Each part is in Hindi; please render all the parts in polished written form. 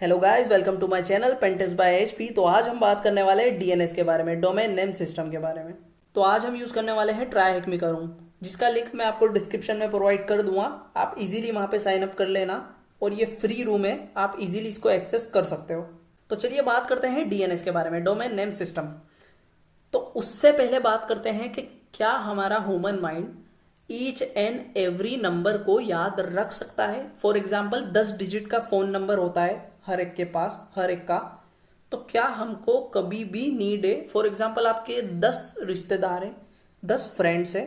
Hello guys, welcome to my channel pentest by HP. तो आज हम बात करने वाले हैं डीएनएस के बारे में, डोमेन नेम सिस्टम के बारे में। तो आज हम यूज़ करने वाले हैं ट्राई हेक मी करूँ, जिसका लिंक मैं आपको डिस्क्रिप्शन में प्रोवाइड कर दूंगा। आप इजीली वहाँ पे साइन अप कर लेना और ये फ्री रूम है, आप इजीली इसको एक्सेस कर सकते हो। तो चलिए बात करते हैं डीएनएस के बारे में, डोमेन नेम सिस्टम। तो उससे पहले बात करते हैं कि क्या हमारा human mind each and every number को याद रख सकता है। फॉर एग्जाम्पल 10 डिजिट का फ़ोन नंबर होता है हर एक के पास, हर एक का। तो क्या हमको कभी भी नीड है, फॉर एग्जाम्पल आपके 10 रिश्तेदार हैं, 10 फ्रेंड्स हैं,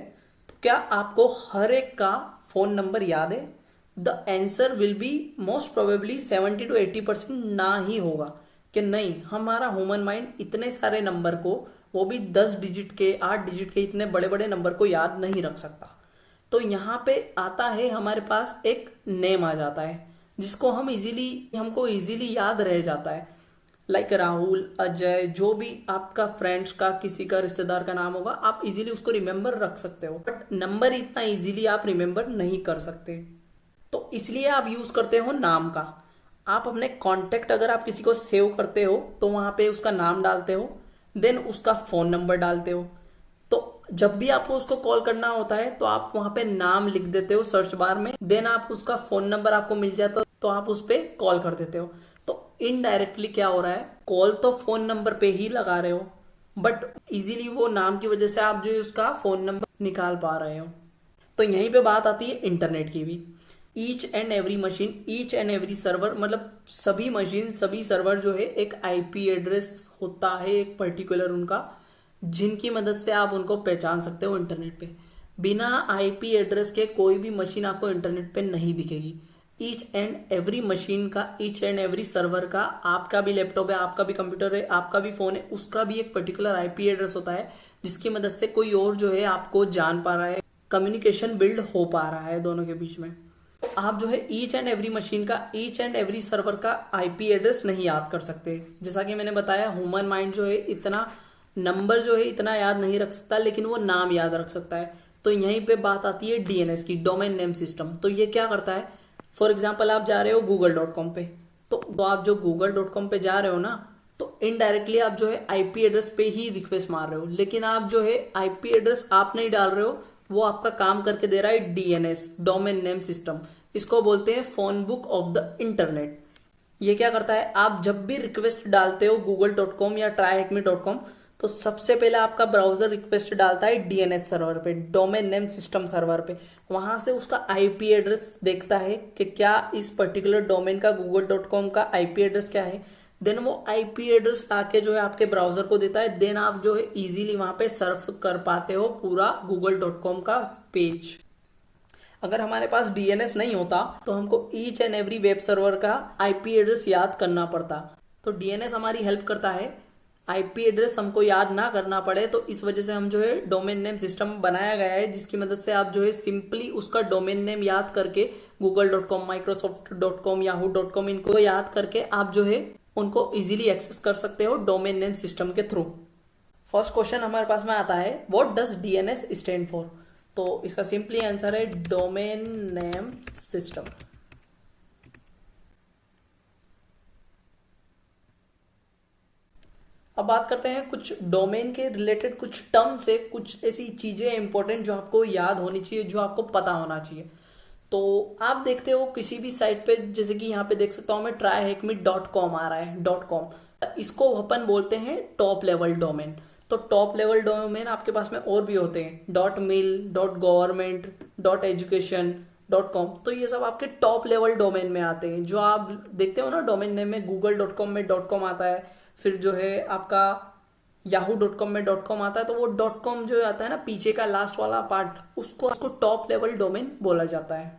तो क्या आपको हर एक का फ़ोन नंबर याद है? The answer will be most probably 70 to 80% ना ही होगा कि नहीं, हमारा ह्यूमन माइंड इतने सारे नंबर को, वो भी 10 डिजिट के, 8 डिजिट के, इतने बड़े बड़े नंबर को याद नहीं रख सकता। तो यहाँ पे आता है हमारे पास एक नेम आ जाता है जिसको हमको इजीली याद रह जाता है। लाइक राहुल, अजय, जो भी आपका फ्रेंड्स का, किसी का रिश्तेदार का नाम होगा, आप इजीली उसको रिमेम्बर रख सकते हो, बट नंबर इतना इजीली आप रिमेम्बर नहीं कर सकते। तो इसलिए आप यूज करते हो नाम का। आप अपने कांटेक्ट, अगर आप किसी को सेव करते हो तो वहां पे उसका नाम डालते हो, देन उसका फोन नंबर डालते हो। तो जब भी आपको उसको कॉल करना होता है तो आप वहां पे नाम लिख देते हो सर्च बार में, देन आप उसका फोन नंबर आपको मिल जाता तो आप उस पर कॉल कर देते हो। तो इनडायरेक्टली क्या हो रहा है, कॉल तो फोन नंबर पे ही लगा रहे हो, बट इजीली वो नाम की वजह से आप जो है उसका फोन नंबर निकाल पा रहे हो। तो यहीं पे बात आती है इंटरनेट की भी। Each and every machine, each and every server, मतलब सभी मशीन, सभी सर्वर जो है एक आईपी एड्रेस होता है, एक पर्टिकुलर उनका, जिनकी मदद से आप उनको पहचान सकते हो इंटरनेट पे। बिना आईपी एड्रेस के कोई भी मशीन आपको इंटरनेट पे नहीं दिखेगी। ईच एंड एवरी मशीन का, ईच एंड एवरी सर्वर का, आपका भी लैपटॉप है, आपका भी कंप्यूटर है, आपका भी फोन है, उसका भी एक पर्टिकुलर आईपी एड्रेस होता है जिसकी मदद से कोई और जो है आपको जान पा रहा है, कम्युनिकेशन बिल्ड हो पा रहा है दोनों के बीच में। तो आप जो है ईच एंड एवरी मशीन का, ईच एंड एवरी सर्वर का आईपी एड्रेस नहीं याद कर सकते। जैसा कि मैंने बताया, ह्यूमन माइंड जो है इतना नंबर जो है इतना याद नहीं रख सकता, लेकिन वो नाम याद रख सकता है। तो यहीं पे बात आती है डीएनएस की, डोमेन नेम सिस्टम। तो ये क्या करता है, फॉर एग्जाम्पल आप जा रहे हो google.com पे, तो आप जो google.com पे जा रहे हो ना, तो इनडायरेक्टली आप जो है आईपी एड्रेस पे ही रिक्वेस्ट मार रहे हो, लेकिन आप जो है आईपी एड्रेस आप नहीं डाल रहे हो, वो आपका काम करके दे रहा है डीएनएस, डोमेन नेम सिस्टम। इसको बोलते हैं phone book of the internet. ये क्या करता है, आप जब भी रिक्वेस्ट डालते हो google.com या tryhackme.com, तो सबसे पहले आपका ब्राउजर रिक्वेस्ट डालता है डीएनएस सर्वर पे, डोमेन नेम सिस्टम सर्वर पे। वहां से उसका आईपी एड्रेस देखता है कि क्या इस पर्टिकुलर डोमेन का, google.com का आईपी एड्रेस क्या है। देन वो आईपी एड्रेस लाके जो है आपके ब्राउजर को देता है, देन आप जो है इजीली वहां पे सर्फ कर पाते हो पूरा google.com का पेज। अगर हमारे पास डीएनएस नहीं होता तो हमको each and every web server का आईपी एड्रेस याद करना पड़ता। तो डीएनएस हमारी हेल्प करता है, आईपी एड्रेस हमको याद ना करना पड़े। तो इस वजह से हम जो है डोमेन नेम सिस्टम बनाया गया है, जिसकी मदद से आप जो है सिंपली उसका डोमेन नेम याद करके google.com, microsoft.com, yahoo.com, इनको याद करके आप जो है उनको इजीली एक्सेस कर सकते हो डोमेन नेम सिस्टम के थ्रू। फर्स्ट क्वेश्चन हमारे पास में आता है, what does DNS stand for? तो इसका सिंपली आंसर है डोमेन नेम सिस्टम। अब बात करते हैं कुछ डोमेन के रिलेटेड कुछ टर्म से, कुछ ऐसी चीजें इंपॉर्टेंट जो आपको याद होनी चाहिए, जो आपको पता होना चाहिए। तो आप देखते हो किसी भी साइट पे, जैसे कि यहाँ पे देख सकता हूँ मैं, tryhackme.com आ रहा है, .com, इसको अपन बोलते हैं टॉप लेवल डोमेन। तो टॉप लेवल डोमेन आपके पास में और भी होते हैं, .mil, .government, .education, .com। तो ये सब आपके टॉप लेवल डोमेन में आते हैं। जो आप देखते हो ना डोमेन नेम में, google.com में .com आता है, फिर जो है आपका yahoo.com में .com आता है, तो वो .com जो आता है ना, पीछे का लास्ट वाला पार्ट, उसको टॉप लेवल डोमेन बोला जाता है।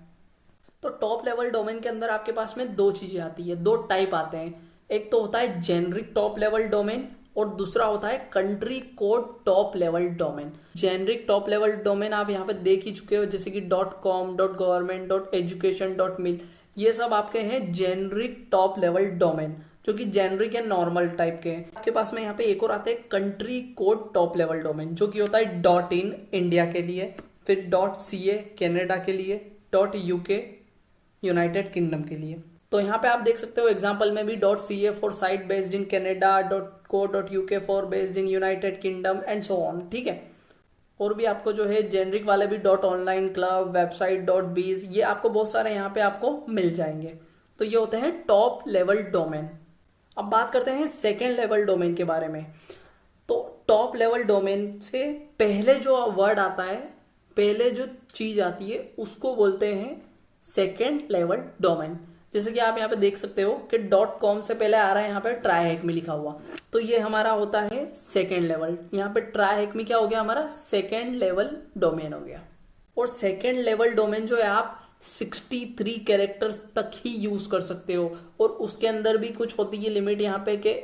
तो टॉप लेवल डोमेन के अंदर आपके पास में दो चीजें आती है, दो टाइप आते हैं। एक तो होता है जेनरिक टॉप लेवल डोमेन, और दूसरा होता है country code top level domain. Generic top level domain आप यहाँ पे देख ही चुके हो, जैसे कि .com, .government, .education, .mil, ये सब आपके हैं जेनरिक टॉप लेवल डोमेन, जो कि जेनरिक एंड नॉर्मल टाइप के हैं। आपके पास में यहाँ पे एक और आते हैं country code top level domain, जो कि होता है .in इंडिया के लिए, फिर .ca कनाडा के लिए, .uk यूनाइटेड किंगडम के लिए। तो यहाँ पे आप देख सकते हो एग्जाम्पल में भी .ca for site based in Canada, .co.uk for based in United kingdom and so on, ठीक है। और भी आपको जो है जेनरिक वाले भी .online क्लब, वेबसाइट .biz, ये आपको बहुत सारे यहाँ पे आपको मिल जाएंगे। तो ये होते हैं टॉप लेवल डोमेन। अब बात करते हैं सेकेंड लेवल डोमेन के बारे में। तो टॉप लेवल डोमेन से पहले जो वर्ड आता है, पहले जो चीज आती है, उसको बोलते हैं सेकेंड लेवल डोमेन। जैसे कि आप यहाँ पे देख सकते हो कि .com से पहले आ रहा है यहाँ पे TryHackMe लिखा हुआ, तो ये हमारा होता है सेकेंड लेवल। यहाँ पे TryHackMe क्या हो गया, हमारा सेकेंड लेवल डोमेन हो गया। और सेकेंड लेवल डोमेन जो है आप 63 कैरेक्टर्स तक ही यूज कर सकते हो, और उसके अंदर भी कुछ होती है लिमिट यहाँ पे कि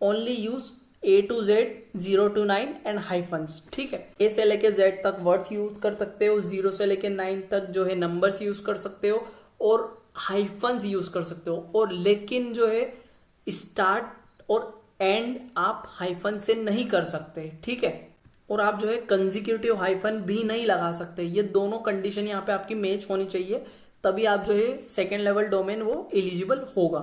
only use A to Z 0 to 9 and hyphens, ठीक है। A से लेके Z तक वर्ड्स यूज कर सकते हो, 0 से लेके 9 तक जो है नंबर्स यूज कर सकते हो, और हाइफन्स यूज कर सकते हो। और लेकिन जो है स्टार्ट और एंड आप हाइफन से नहीं कर सकते, ठीक है। और आप जो है कंजिक्यूटिव हाइफन भी नहीं लगा सकते। ये दोनों कंडीशन यहाँ पे आपकी मैच होनी चाहिए, तभी आप जो है सेकेंड लेवल डोमेन वो एलिजिबल होगा।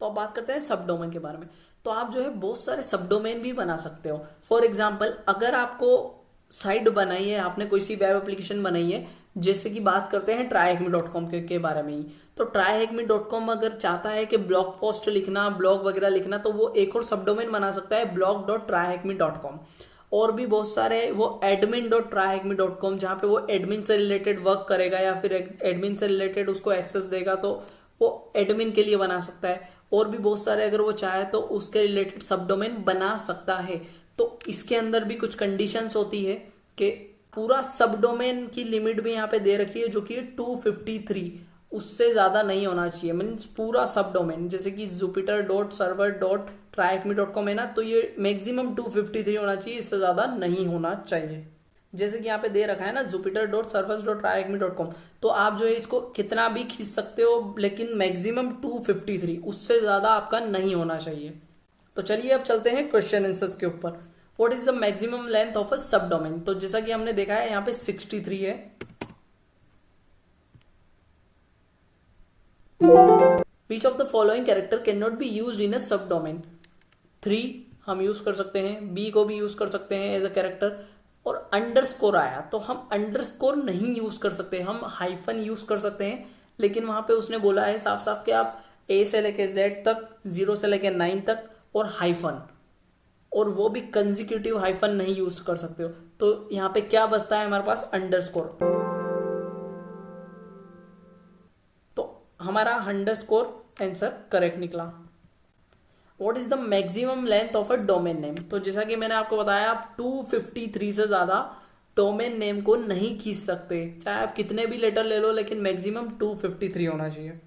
तो अब बात करते हैं सब डोमेन के बारे में। तो आप जो है बहुत सारे सब डोमेन भी बना सकते हो। फॉर एग्जाम्पल, अगर आपको साइट बनाई है, आपने कोई सी वेब एप्लीकेशन बनाई है, जैसे कि बात करते हैं tryhackme.com के बारे में ही। तो tryhackme.com अगर चाहता है कि ब्लॉग पोस्ट लिखना, ब्लॉग वगैरह लिखना, तो वो एक और सब डोमेन बना सकता है blog.tryhackme.com। और भी बहुत सारे वो admin.tryhackme.com, जहाँ पे वो एडमिन से रिलेटेड वर्क करेगा या फिर एडमिन से रिलेटेड उसको एक्सेस देगा, तो वो एडमिन के लिए बना सकता है। और भी बहुत सारे अगर वो चाहे तो उसके रिलेटेड सब डोमेन बना सकता है। तो इसके अंदर भी कुछ कंडीशंस होती है कि पूरा सब डोमेन की लिमिट भी यहाँ पे दे रखी है, जो कि 253, उससे ज्यादा नहीं होना चाहिए। मीन्स पूरा सब डोमेन, जैसे कि jupyter.server.tryhackme.com है ना, तो ये मैक्सिमम 253 होना चाहिए, इससे ज्यादा नहीं होना चाहिए। जैसे कि यहाँ पे दे रखा है ना jupyter.servers.tryhackme.com, तो आप जो है इसको कितना भी खींच सकते हो, लेकिन मैक्सिमम 253, उससे ज्यादा आपका नहीं होना चाहिए। तो चलिए अब चलते हैं क्वेश्चन आंसर्स के ऊपर। What is the maximum length of a सब डोमेन? तो जैसा कि हमने देखा है यहाँ पे 63 है। Which of the following character cannot be used in a subdomain? 3 हम यूज कर सकते हैं, B को भी यूज कर सकते हैं एज अ कैरेक्टर, और अंडरस्कोर आया तो हम अंडरस्कोर नहीं यूज कर सकते, हम हाइफन यूज कर सकते हैं। लेकिन वहां पे उसने बोला है साफ साफ कि आप A से लेके Z तक, 0 से लेके 9 तक, और हाइफन, और वो भी कंजिक्यूटिव हाइफन नहीं यूज कर सकते हो। तो यहाँ पे क्या बचता है हमारे पास, अंडरस्कोर। तो हमारा अंडरस्कोर आंसर करेक्ट निकला। What is the maximum length of a domain name? तो जैसा कि मैंने आपको बताया, आप 253 से ज्यादा डोमेन नेम को नहीं खींच सकते, चाहे आप कितने भी लेटर ले लो, लेकिन मैक्सिमम 253 होना चाहिए।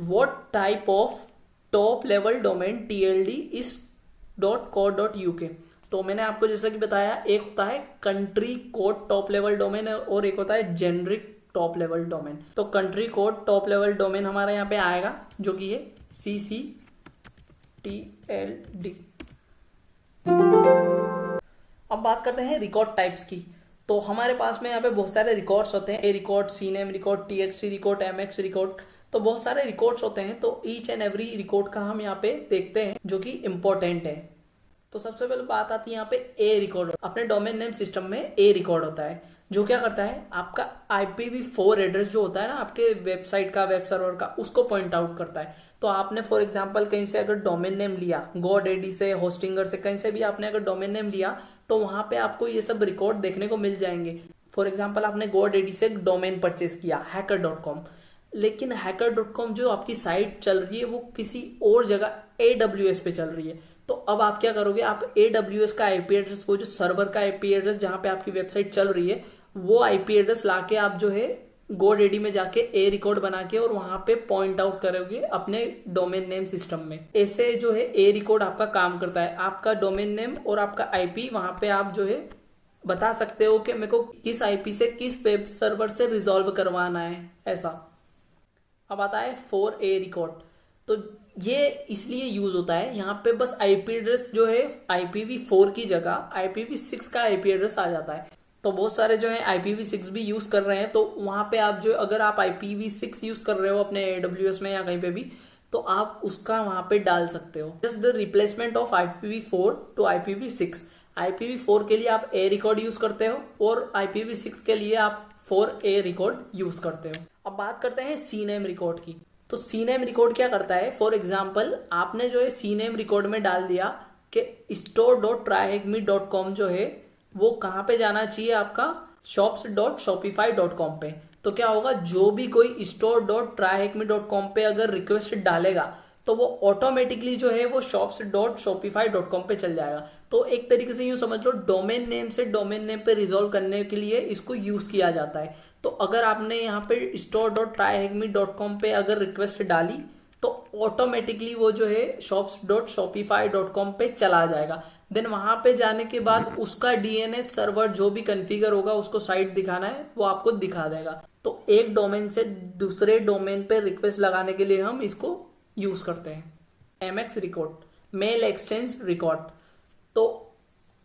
What type of top level domain TLD is .co.uk? तो मैंने आपको जैसा कि बताया, एक होता है country code top level domain और एक होता है जेनरिक टॉप लेवल डोमेन। तो country code top level domain हमारा यहाँ पे आएगा, जो कि है CCTLD। अब बात करते हैं रिकॉर्ड टाइप्स की। तो हमारे पास में यहाँ पे बहुत सारे रिकॉर्ड्स होते हैं, A record, CNAME record, TXT record, MX record, तो बहुत सारे रिकॉर्ड्स होते हैं। तो ईच एंड एवरी रिकॉर्ड का हम यहाँ पे देखते हैं जो कि इम्पोर्टेंट है। तो सबसे पहले बात आती है यहाँ पे ए रिकॉर्ड। अपने डोमेन नेम सिस्टम में ए रिकॉर्ड होता है, जो क्या करता है, आपका IPv4 एड्रेस जो होता है ना आपके वेबसाइट का, वेब सर्वर का, उसको पॉइंट आउट करता है। तो आपने फॉर एग्जांपल कहीं से अगर डोमेन नेम लिया, GoDaddy से, होस्टिंगर से, कहीं से भी आपने अगर डोमेन नेम लिया, तो वहां पे आपको ये सब रिकॉर्ड देखने को मिल जाएंगे। फॉर एग्जाम्पल, आपने GoDaddy से डोमेन परचेस किया hacker.com, लेकिन hacker.com जो आपकी साइट चल रही है वो किसी और जगह AWS पे चल रही है। तो अब आप क्या करोगे, आप AWS का IP एड्रेस, वो जो सर्वर का IP एड्रेस जहां पे आपकी वेबसाइट चल रही है, वो IP एड्रेस लाके आप जो है GoDaddy में जाके ए रिकॉर्ड बना के और वहां पे पॉइंट आउट करोगे अपने डोमेन नेम सिस्टम में। ऐसे जो है ए रिकॉर्ड आपका काम करता है, आपका डोमेन नेम और आपका IP, वहां पे आप जो है बता सकते हो कि मेरे को किस IP से, किस वेब सर्वर से रिजॉल्व करवाना है, ऐसा। अब आता है 4A रिकॉर्ड। तो ये इसलिए यूज होता है, यहाँ पे बस IP एड्रेस जो है IPv4 की जगह IPv6 का IP एड्रेस आ जाता है। तो बहुत सारे जो है IPv6 भी यूज़ कर रहे हैं, तो वहाँ पे आप जो अगर आप IPv6 यूज़ कर रहे हो अपने AWS में या कहीं पे भी, तो आप उसका वहाँ पे डाल सकते हो। Just the replacement of IPv4 to IPv6। IPv4 के लिए आप A रिकॉर्ड यूज़ करते हो और IPv6 के लिए आप 4A रिकॉर्ड यूज़ करते हो। अब बात करते हैं CNAME रिकॉर्ड की। तो CNAME रिकॉर्ड क्या करता है, फॉर एग्जाम्पल आपने जो है CNAME रिकॉर्ड में डाल दिया कि store.tryhacme.com जो है वो कहाँ पे जाना चाहिए आपका, shops.shopify.com पे। तो क्या होगा, जो भी कोई store.tryhacme.com पे अगर रिक्वेस्ट डालेगा तो वो ऑटोमेटिकली जो है वो shops.shopify.com पे चल जाएगा। तो एक तरीके से यूँ समझ लो, डोमेन नेम से डोमेन नेम पे रिजॉल्व करने के लिए इसको यूज़ किया जाता है। तो अगर आपने यहाँ पे store.tryhacme.com पे अगर रिक्वेस्ट डाली तो ऑटोमेटिकली वो जो है shops.shopify.com पे चला जाएगा। देन वहाँ पे जाने के बाद उसका DNS सर्वर जो भी कॉन्फ़िगर होगा उसको साइट दिखाना है वो आपको दिखा देगा। तो एक डोमेन से दूसरे डोमेन पे रिक्वेस्ट लगाने के लिए हम इसको यूज़ करते हैं। MX record, mail exchange record. तो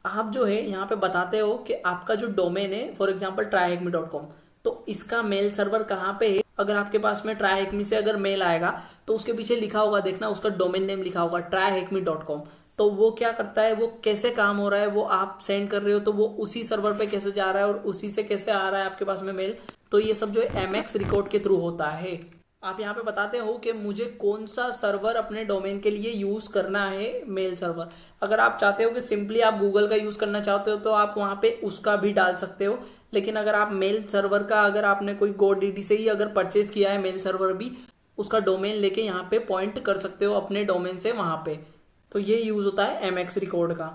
आप जो है यहाँ पे बताते हो कि आपका जो डोमेन है, फॉर एग्जांपल tryhacme.com, तो इसका मेल सर्वर कहाँ पे है। अगर आपके पास में tryhacme से अगर मेल आएगा तो उसके पीछे लिखा होगा, देखना उसका डोमेन नेम लिखा होगा tryhacme.com। तो वो क्या करता है, वो कैसे काम हो रहा है, वो आप सेंड कर रहे हो तो वो उसी सर्वर पे कैसे जा रहा है और उसी से कैसे आ रहा है आपके पास में मेल। तो ये सब जो है MX रिकॉर्ड के थ्रू होता है। आप यहाँ पे बताते हो कि मुझे कौन सा सर्वर अपने डोमेन के लिए यूज़ करना है, मेल सर्वर। अगर आप चाहते हो कि सिंपली आप गूगल का यूज़ करना चाहते हो तो आप वहाँ पे उसका भी डाल सकते हो। लेकिन अगर आप मेल सर्वर का, अगर आपने कोई GoDaddy से ही अगर परचेज किया है मेल सर्वर भी, उसका डोमेन लेके यहाँ पे पॉइंट कर सकते हो अपने डोमेन से वहाँ पे। तो ये यूज़ होता है MX रिकॉर्ड का।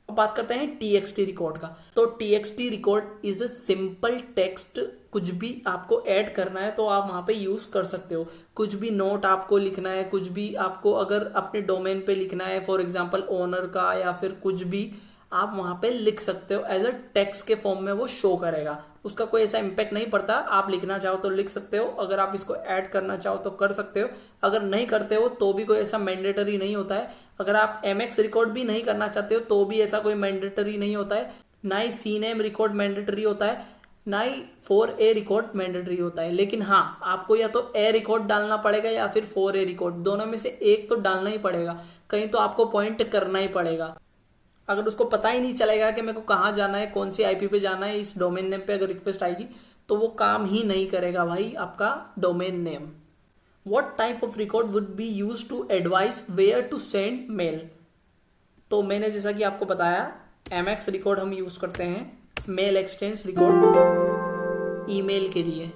अब बात करते हैं TXT रिकॉर्ड का। तो TXT record is a simple text. कुछ भी आपको ऐड करना है तो आप वहाँ पे यूज़ कर सकते हो। कुछ भी नोट आपको लिखना है, कुछ भी आपको अगर अपने डोमेन पे लिखना है, फॉर एग्जांपल ओनर का या फिर कुछ भी, आप वहाँ पे लिख सकते हो। एज अ टेक्स्ट के फॉर्म में वो शो करेगा, उसका कोई ऐसा इम्पैक्ट नहीं पड़ता। आप लिखना चाहो तो लिख सकते हो, अगर आप इसको ऐड करना चाहो तो कर सकते हो, अगर नहीं करते हो तो भी कोई ऐसा मैंडेटरी नहीं होता है। अगर आप MX रिकॉर्ड भी नहीं करना चाहते हो तो भी ऐसा कोई मैंडेटरी नहीं होता है। ना ही CNAME रिकॉर्ड मैंडेटरी होता है, ना ही 4A रिकॉर्ड मैंडेटरी होता है। लेकिन हाँ, आपको या तो A रिकॉर्ड डालना पड़ेगा या फिर 4A रिकॉर्ड, दोनों में से एक तो डालना ही पड़ेगा। कहीं तो आपको पॉइंट करना ही पड़ेगा। अगर उसको पता ही नहीं चलेगा कि मेरे को कहाँ जाना है, कौन सी IP पे जाना है, इस डोमेन नेम पे अगर रिक्वेस्ट आएगी तो वो काम ही नहीं करेगा भाई आपका domain name. What type of record would be used to advise where to send mail? तो मैंने जैसा कि आपको बताया, MX रिकॉर्ड हम यूज करते हैं मेल एक्सचेंज रिकॉर्ड ईमेल के लिए।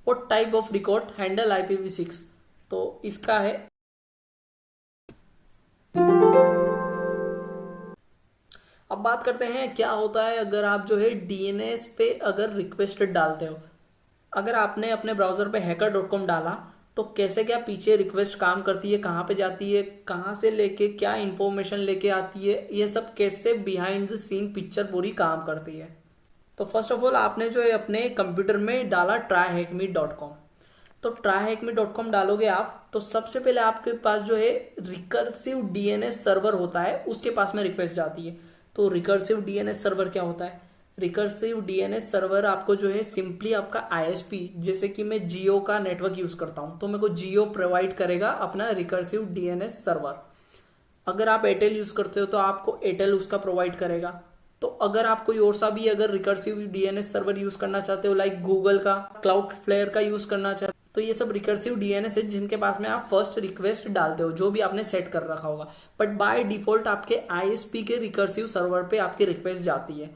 What type of record handle IPv6? तो इसका है, अब बात करते हैं क्या होता है अगर आप जो है DNS पे अगर रिक्वेस्ट डालते हो। अगर आपने अपने ब्राउज़र पे hacker.com डाला तो कैसे क्या पीछे रिक्वेस्ट काम करती है, कहाँ पे जाती है, कहाँ से लेके क्या इन्फॉर्मेशन लेके आती है, ये सब कैसे बिहाइंड द सीन पिक्चर पूरी काम करती है। तो फर्स्ट ऑफ ऑल आपने जो है अपने कंप्यूटर में डाला tryhacme.com। तो tryhacme.com डालोगे आप तो सबसे पहले आपके पास जो है रिकर्सिव DNS सर्वर होता है, उसके पास में रिक्वेस्ट जाती है। तो रिकर्सिव DNS सर्वर क्या होता है? रिकर्सिव DNS सर्वर आपको जो है सिंपली आपका ISP, जैसे कि मैं जियो का नेटवर्क यूज़ करता हूँ तो मेरे को जियो प्रोवाइड करेगा अपना रिकर्सिव DNS सर्वर। अगर आप एयरटेल यूज़ करते हो तो आपको एयरटेल उसका प्रोवाइड करेगा। तो अगर आप कोई और सा भी अगर रिकर्सिव DNS सर्वर यूज़ करना चाहते हो, लाइक गूगल का क्लाउडफ्लेयर का यूज़ करना चाहते हो, तो ये सब रिकर्सिव DNS है जिनके पास में आप फर्स्ट रिक्वेस्ट डालते हो, जो भी आपने सेट कर रखा होगा। बट बाय डिफॉल्ट आपके ISP के रिकर्सिव सर्वर पे आपकी रिक्वेस्ट जाती है।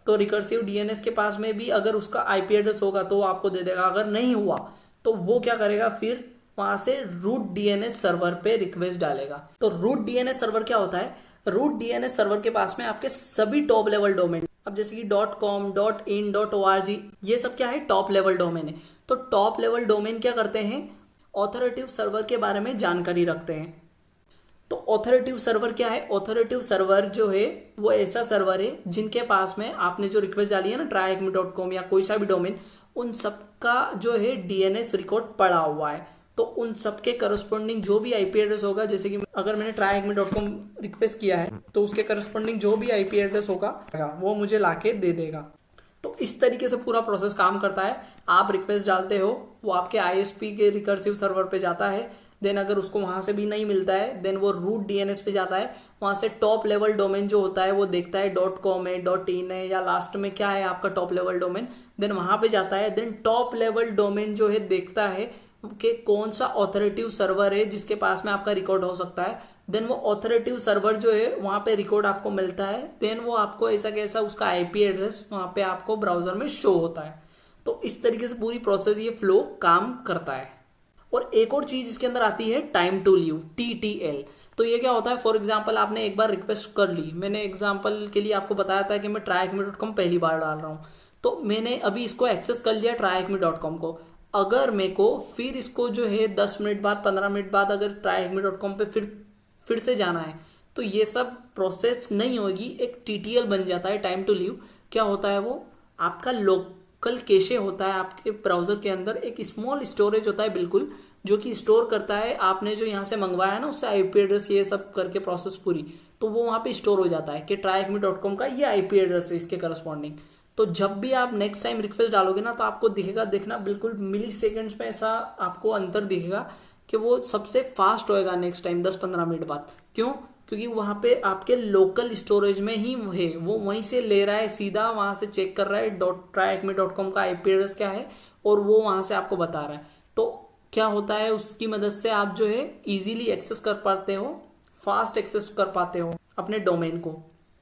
तो रिकर्सिव DNS के पास में भी अगर उसका IP एड्रेस होगा तो वो आपको दे देगा, अगर नहीं हुआ तो वो क्या करेगा, फिर वहां से रूट DNS सर्वर पे रिक्वेस्ट डालेगा। तो रूट DNS सर्वर क्या होता है? रूट DNS सर्वर के पास में आपके सभी टॉप लेवल डोमेन, अब जैसे कि .com, .in, .org, ये सब क्या है, टॉप लेवल डोमेन है। तो टॉप लेवल डोमेन क्या करते हैं, ऑथोरेटिव सर्वर के बारे में जानकारी रखते हैं। तो ऑथोरेटिव सर्वर क्या है? ऑथोरेटिव सर्वर जो है वो ऐसा सर्वर है जिनके पास में आपने जो रिक्वेस्ट डाली है ना tryhacme.com या कोई सा भी डोमेन, उन सब का जो है DNS रिकॉर्ड पड़ा हुआ है। तो उन सबके करस्पॉन्डिंग जो भी आईपी एड्रेस होगा, जैसे कि अगर मैंने tryhackme.com रिक्वेस्ट किया है तो उसके करस्पॉन्डिंग जो भी आईपी एड्रेस होगा वो मुझे लाके दे देगा। तो इस तरीके से पूरा प्रोसेस काम करता है। आप रिक्वेस्ट डालते हो, वो आपके आईएसपी के रिकर्सिव सर्वर पे जाता है, देन अगर उसको वहां से भी नहीं मिलता है देन वो रूट डीएनएस पे जाता है, वहां से टॉप लेवल डोमेन जो होता है वो देखता है .com है, .in है, या लास्ट में क्या है आपका टॉप लेवल डोमेन, देन वहां पे जाता है। देन टॉप लेवल डोमेन जो है देखता है कि कौन सा ऑथोरेटिव सर्वर है जिसके पास में आपका रिकॉर्ड हो सकता है, देन वो ऑथोरेटिव सर्वर जो है वहां पे रिकॉर्ड आपको मिलता है, देन वो आपको ऐसा कैसा उसका आईपी एड्रेस वहां पे आपको ब्राउजर में शो होता है। तो इस तरीके से पूरी प्रोसेस ये फ्लो काम करता है। और एक और चीज इसके अंदर आती है टाइम टू लीव, TTL। तो ये क्या होता है, फॉर एग्जाम्पल आपने एक बार रिक्वेस्ट कर ली, मैंने एग्जाम्पल के लिए आपको बताया था कि मैं tryhackme.com पहली बार डाल रहा हूँ, तो मैंने अभी इसको एक्सेस कर लिया tryhackme.com को। अगर मेरे को फिर इसको जो है 10 मिनट बाद 15 मिनट बाद अगर tryhackme.com पे फिर से जाना है तो ये सब प्रोसेस नहीं होगी, एक TTL बन जाता है, टाइम टू लीव। क्या होता है वो, आपका लोकल कैशे होता है आपके ब्राउजर के अंदर, एक स्मॉल स्टोरेज होता है बिल्कुल, जो कि स्टोर करता है आपने जो यहाँ से मंगवाया है ना उससे आईपी एड्रेस ये सब करके प्रोसेस पूरी, तो वो वहाँ पे स्टोर हो जाता है कि tryhackme.com का ये आईपी एड्रेस है इसके करस्पॉन्डिंग। तो जब भी आप नेक्स्ट टाइम रिक्वेस्ट डालोगे ना तो आपको दिखेगा, देखना बिल्कुल मिली सेकेंड्स में ऐसा आपको अंतर दिखेगा कि वो सबसे फास्ट होएगा नेक्स्ट टाइम 10-15 मिनट बाद। क्यों? क्योंकि वहां पे आपके लोकल स्टोरेज में ही है, वो वहीं से ले रहा है, सीधा वहां से चेक कर रहा है tryhackme.com का आईपी एड्रेस क्या है और वो वहां से आपको बता रहा है। तो क्या होता है, उसकी मदद से आप जो है इजीली एक्सेस कर पाते हो, फास्ट एक्सेस कर पाते हो अपने डोमेन को।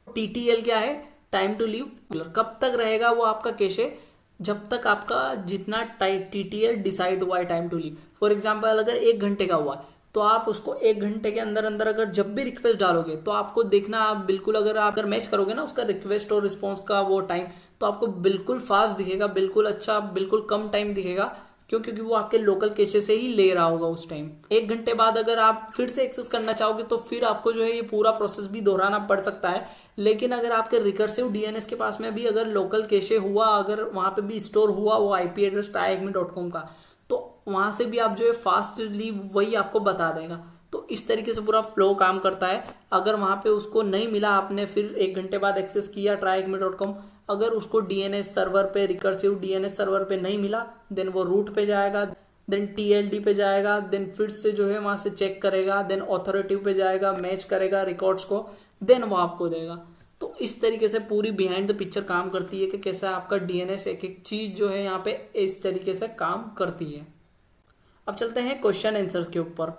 TTL क्या है, टाइम टू लीव। कब तक रहेगा वो आपका कैशे, जब तक आपका जितना TTL डिसाइड हुआ है time to live. For example अगर 1 घंटे का हुआ है तो आप उसको 1 घंटे के अंदर अंदर अगर जब भी रिक्वेस्ट डालोगे तो आपको देखना, आप बिल्कुल अगर मैच करोगे ना उसका रिक्वेस्ट और रिस्पॉन्स का वो टाइम, तो आपको बिल्कुल फास्ट दिखेगा, बिल्कुल अच्छा, बिल्कुल कम टाइम दिखेगा। क्यों? क्योंकि वो आपके लोकल कैशे से ही ले रहा होगा उस टाइम। 1 घंटे बाद अगर आप फिर से एक्सेस करना चाहोगे तो फिर आपको जो है ये पूरा प्रोसेस भी दोहराना पड़ सकता है। लेकिन अगर आपके रिकर्सिव डीएनएस के पास में भी अगर लोकल कैशे हुआ, अगर वहां पे भी स्टोर हुआ वो आईपी एड्रेस tryhackme.com का, तो वहां से भी आप जो है फास्टली वही आपको बता देगा। तो इस तरीके से पूरा फ्लो काम करता है। अगर वहां पे उसको नहीं मिला, आपने फिर 1 घंटे बाद एक्सेस किया tryhackme.com, अगर उसको डीएनएस सर्वर पे, रिकर्सिव डीएनएस सर्वर पे नहीं मिला, देन वो रूट पे जाएगा, देन TLD पे जाएगा, देन फिर से जो है वहां से चेक करेगा, देन ऑथोरिटिव पे जाएगा, मैच करेगा रिकॉर्ड्स को, देन वो आपको देगा। तो इस तरीके से पूरी बिहाइंड द पिक्चर काम करती है कि कैसा आपका डीएनएस एक एक चीज जो है यहाँ पे इस तरीके से काम करती है। अब चलते हैं क्वेश्चन आंसर के ऊपर।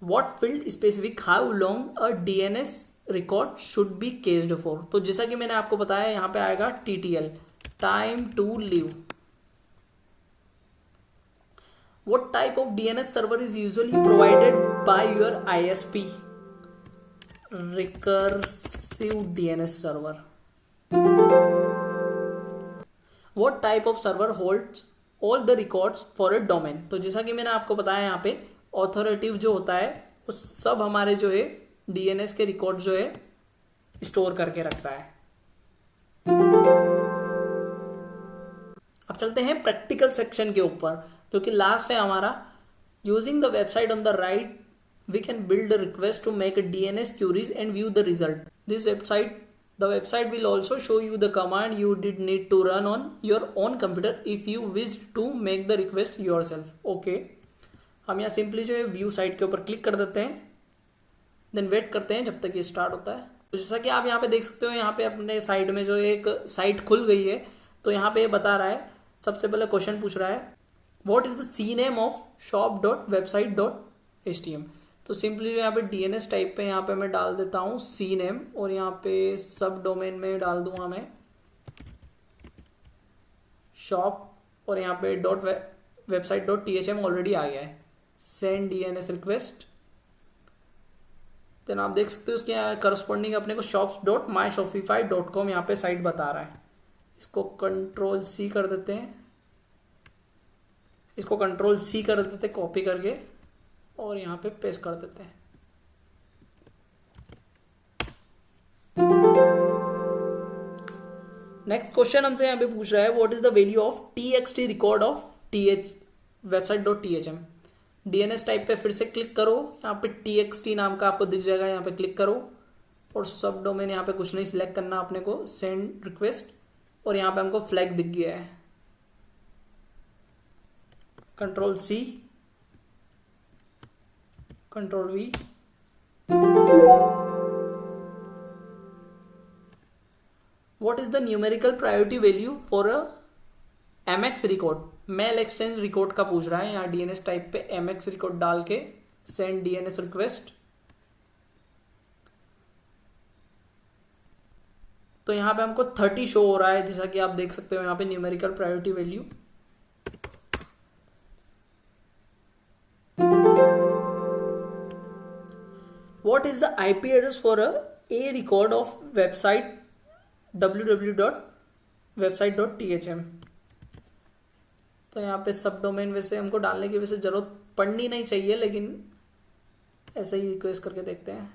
What field specific how long a DNS record should be केस्ड for. तो जैसा कि मैंने आपको बताया यहाँ पे आएगा TTL, time to live. What type of DNS server is usually provided by your ISP? Recursive DNS server. What type of server holds all the records for a domain? तो जैसा कि मैंने आपको बताया यहाँ पे ऑथोरेटिव जो होता है वो सब हमारे जो है DNS के रिकॉर्ड जो है स्टोर करके रखता है। अब चलते हैं प्रैक्टिकल सेक्शन के ऊपर जो कि लास्ट है हमारा। Using the website on the right we can build a request to make DNS queries and view the result. This the website will also show you the command you did need to run on your own computer if you wish to make the request yourself. Okay, हम यहाँ सिंपली जो है व्यू साइट के ऊपर क्लिक कर देते हैं, देन वेट करते हैं जब तक ये स्टार्ट होता है। तो जैसा कि आप यहाँ पे देख सकते हो, यहाँ पे अपने साइड में जो एक साइट खुल गई है। तो यहाँ पे बता रहा है, सबसे पहले क्वेश्चन पूछ रहा है what is the CNAME of shop.website.htm। तो सिंपली जो यहाँ पे DNS टाइप पे यहाँ पे मैं डाल देता हूँ CNAME, और यहाँ पे सब डोमेन में डाल दूंगा मैं शॉप, और यहाँ पे .website.thm ऑलरेडी आ गया है। सेंड DNS रिक्वेस्ट, देन आप देख सकते हो उसके करस्पॉन्डिंग अपने को shops.myshopify.com यहाँ पे साइट बता रहा है। इसको Ctrl+C कर देते हैं, इसको Ctrl+C कर देते हैं कॉपी करके, और यहाँ पे पेस्ट कर देते हैं। नेक्स्ट क्वेश्चन हमसे यहाँ पे पूछ रहा है what is the value of TXT record of website.thm। DNS type पे फिर से क्लिक करो, यहाँ पे txt नाम का आपको दिख जाएगा, यहाँ पे क्लिक करो और सब डोमेन यहाँ पे कुछ नहीं सिलेक्ट करना अपने को, सेंड रिक्वेस्ट, और यहाँ पे हमको फ्लैग दिख गया है, control C, control V। What is the numerical priority value for a MX record? Mail exchange record का पूछ रहा है, यहाँ DNS टाइप पे MX रिकॉर्ड डाल के सेंड DNS रिक्वेस्ट। तो यहाँ पे हमको 30 शो हो रहा है, जैसा कि आप देख सकते हो यहाँ पे numerical priority value. What is the IP address for a record of website www.website.thm? तो यहाँ पे सब डोमेन वैसे हमको डालने की वैसे जरूरत पड़नी नहीं चाहिए, लेकिन ऐसे ही रिक्वेस्ट करके देखते हैं।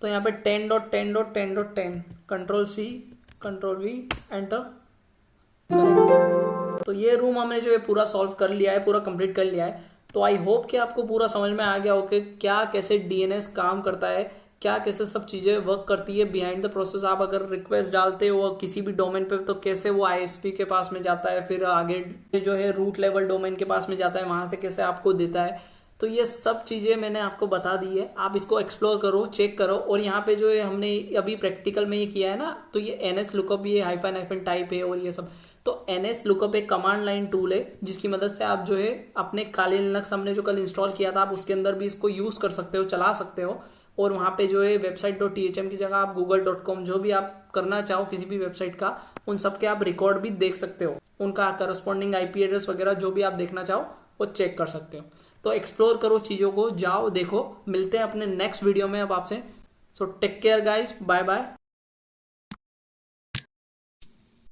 तो यहाँ पे 10.10.10.10, control C, control V, enter, correct. तो ये रूम हमने जो है पूरा सॉल्व कर लिया है, पूरा कंप्लीट कर लिया है। तो आई होप कि आपको पूरा समझ में आ गया हो कि क्या कैसे डीएनएस काम करता है, क्या कैसे सब चीज़ें वर्क करती है बिहाइंड द प्रोसेस। आप अगर रिक्वेस्ट डालते हो किसी भी डोमेन पे तो कैसे वो आईएसपी के पास में जाता है, फिर आगे जो है रूट लेवल डोमेन के पास में जाता है, वहाँ से कैसे आपको देता है। तो ये सब चीज़ें मैंने आपको बता दी है, आप इसको एक्सप्लोर करो, चेक करो। और यहाँ पे जो है हमने अभी प्रैक्टिकल में ये किया है ना, तो ये एनएस लुकअप, ये हाइफन टाइप है और ये सब। तो एनएस लुकअप एक कमांड लाइन टूल है जिसकी मदद से आप जो है अपने काली लिनक्स हमने जो कल इंस्टॉल किया था, आप उसके अंदर भी इसको यूज़ कर सकते हो, चला सकते हो। और वहाँ पे जो है website.thm की जगह आप google.com जो भी आप करना चाहो किसी भी वेबसाइट का, उन सब के आप रिकॉर्ड भी देख सकते हो, उनका करस्पॉन्डिंग IP एड्रेस वगैरह जो भी आप देखना चाहो वो चेक कर सकते हो। तो एक्सप्लोर करो चीज़ों को, जाओ देखो। मिलते हैं अपने नेक्स्ट वीडियो में अब आपसे। So take care guys, bye bye.